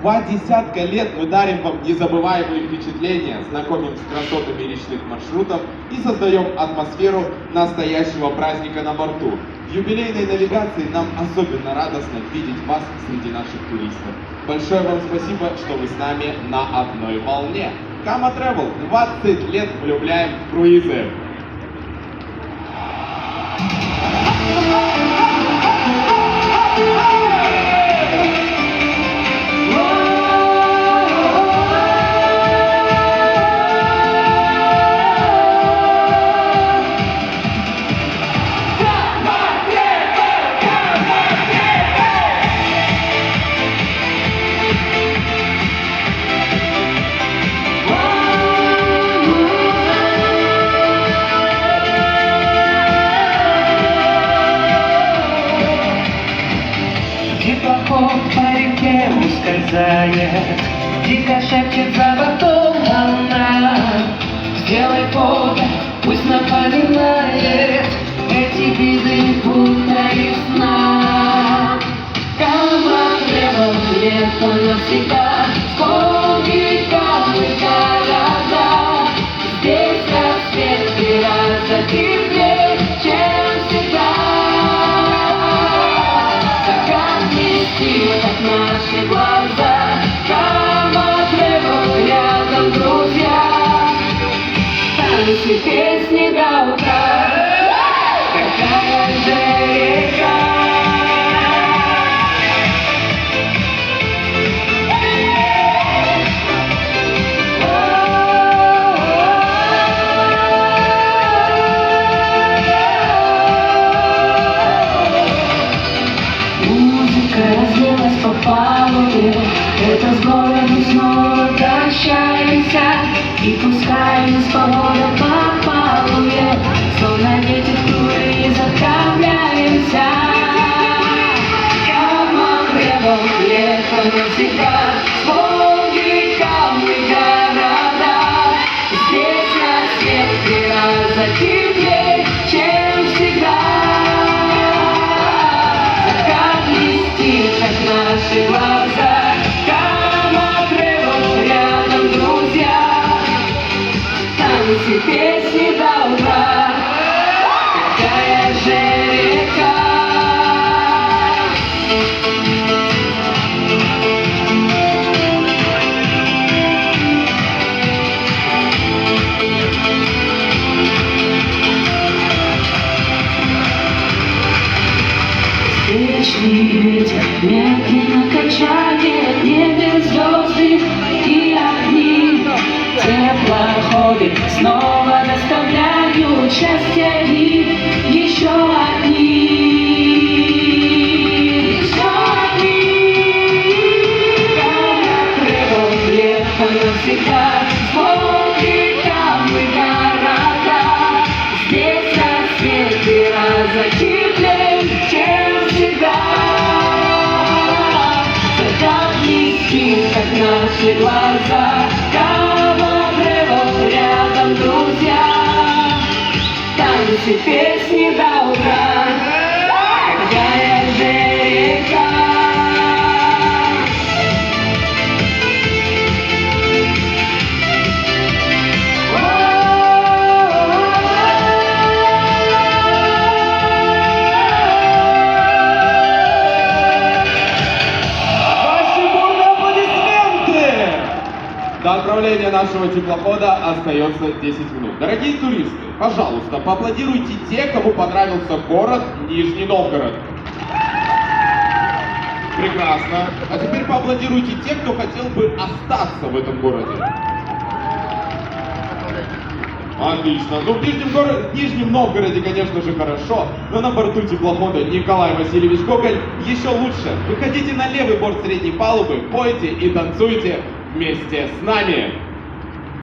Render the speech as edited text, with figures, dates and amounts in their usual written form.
2 десятка лет мы дарим вам незабываемые впечатления, знакомим с красотами речных маршрутов и создаем атмосферу настоящего праздника на борту. В юбилейной навигации нам особенно радостно видеть вас среди наших туристов. Большое вам спасибо, что вы с нами на одной волне. Kama Travel 20 лет влюбляем в круизы. По реке ускользает, дико шепчет за бортом она. Сделай фото, пусть напоминает эти виды, будто из сна. Kama Travel, лето навсегда, вспомни камни города. Здесь рассвет и раз теплее, чем всегда. Как наши глаза, Kama Travel, рядом друзья. Танцы, песни до утра, какая же река. Разлилась по палубе, это с городом снова прощаемся. И пускай нас погода по палубе, словно ветер туре закавляемся. Kama Travel, лето навсегда, вспомни камни города. Здесь рассвет и раза теплее, чем всегда. Как наши глаза, Kama Travel, рядом друзья. Танцы, песни до утра, какая же река. Встречный ветер медленно качает небе звезды и огни. Теплоходы снова доставляют счастье и еще одни. Kama Travel, лето навсегда, вспомни камни города. Здесь рассвет и раза теплее, чем всегда. Как наши глаза, Kama Travel, рядом друзья. Танцы, песни до утра, какая же река. До отправления нашего теплохода остается 10 минут. Дорогие туристы, пожалуйста, поаплодируйте те, кому понравился город Нижний Новгород. Прекрасно. А теперь поаплодируйте те, кто хотел бы остаться в этом городе. Отлично. Ну, в Нижнем Новгороде, конечно же, хорошо, но на борту теплохода Николай Васильевич Гоголь еще лучше. Выходите на левый борт средней палубы, пойте и танцуйте вместе с нами.